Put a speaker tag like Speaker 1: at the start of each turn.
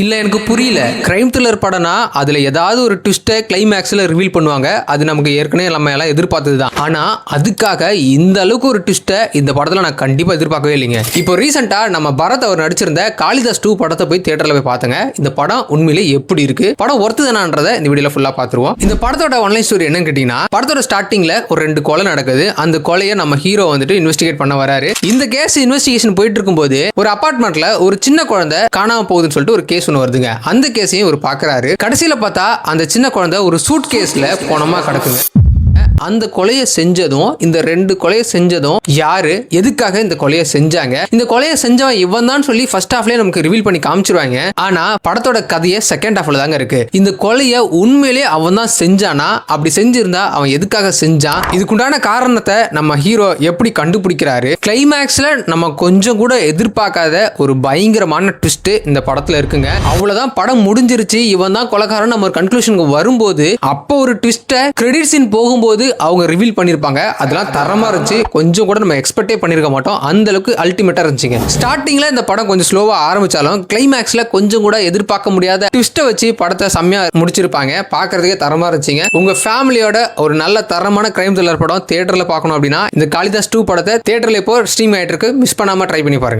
Speaker 1: இல்ல எனக்கு புரியல. கிரைம் த்ரில்லர் படம்னா அதுல ஏதாவது ஒரு ட்விஸ்ட்டை கிளைமேக்ஸ்ல ரிவீல் பண்ணுவாங்க. அது நமக்கு ஏற்கனவே நம்ம எல்லாம் எதிர்பார்த்ததுதான். ஆனா அதுக்காக இந்த அளவுக்கு ஒரு ட்விஸ்ட்டை இந்த படத்துல நான் கண்டிப்பா எதிர்பார்க்கவே இல்லைங்க. இப்போ ரீசெண்டா நம்ம பரத் அவர் நடிச்சிருந்த காளிதாஸ் 2 படத்தை போய் தியேட்டர்ல போய் பார்த்தங்க. இந்த படம் உண்மையிலே எப்படி இருக்கு, படம் ஒர்த்துதானான்றதை இந்த வீடியோல ஃபுல்லா பார்த்துருவோம். இந்த படத்தோட ஒன்லைன் ஸ்டோரி என்னன்னு கேட்டீங்கன்னா, படத்தோட ஸ்டார்டிங்ல ஒரு 2 கொலை நடக்குது. அந்த கொலையை நம்ம ஹீரோ வந்துட்டு இன்வெஸ்டிகேட் பண்ண வராரு. இந்த கேஸ் இன்வெஸ்டிகேஷன் போயிட்டு இருக்கும்போது ஒரு அபார்ட்மெண்ட்ல ஒரு சின்ன குழந்தை காணாம போகுதுன்னு சொல்லிட்டு ஒரு கேஸ் ஒன்று வருதுங்க. அந்த கேஸையும் ஒரு பாக்குறாரு. கடைசியில பார்த்தா அந்த சின்ன குழந்தை ஒரு சூட் கேஸ்ல போனமா கிடக்குங்க. அந்த கொலையை செஞ்சதும், இந்த 2 கொலையை செஞ்சதும் யாரு, எதுக்காக இந்த கொலையை செஞ்சாங்க, இந்த கொலையை செஞ்சவன் இவன் தான் சொல்லி ஃபர்ஸ்ட் ஹாஃப்லயே நமக்கு ரிவீல் பண்ணி காமிச்சிருவாங்க. ஆனா படத்தோட கதையை செகண்ட் ஹாஃப்ல தாங்க இருக்கு. இந்த கொலையை உண்மையிலேயே அவன் தான் செஞ்சானா, அப்படி செஞ்சிருந்தா அவன் எதுக்காக செஞ்சான், இதுக்குண்டான காரணத்தை நம்ம ஹீரோ எப்படி கண்டுபிடிக்கிறாரு, கிளைமேக்ஸ்ல நம்ம கொஞ்சம் கூட எதிர்பார்க்காத ஒரு பயங்கரமான ட்விஸ்ட் இந்த படத்துல இருக்குங்க. அவ்வளவுதான், படம் முடிஞ்சிருச்சு, இவன் தான் கொலைகாரன் நம்ம ஒரு கன்க்ளூஷனுக்கு வரும்போது அப்போ ஒரு ட்விஸ்ட்டை கிரெடிட் சீன் போகும்போது அவங்க ரிவீல் பண்ணிருப்பாங்க. அதெல்லாம் தரமா இருந்துச்சு. கொஞ்சம் கூட நம்ம எக்ஸ்பெக்டே பண்ணிருக்க மாட்டோம். அந்த அளவுக்கு அல்டிமேட்டா இருந்துச்சுங்க. ஸ்டார்டிங்ல இந்த படம் கொஞ்சம் ஸ்லோவா ஆரம்பிச்சாலும் கிளைமேக்ஸ்ல கொஞ்சம் கூட எதிர்பார்க்க முடியாத ட்விஸ்ட்டை வச்சு படத்தை செம்மையா முடிச்சிருப்பாங்க. பார்க்கிறதுக்கே தரமா இருந்துச்சுங்க. உங்க ஃபேமிலியோட ஒரு நல்ல தரமான கிரைம் த்ரில்லர் படம் தியேட்டர்ல பார்க்கணும் அப்படின்னா இந்த காளிதாஸ் 2 படத்தை தியேட்டர்ல இப்போ ஸ்ட்ரீம் ஆயிட்டு இருக்கு. மிஸ் பண்ணாம ட்ரை பண்ணி பாருங்க.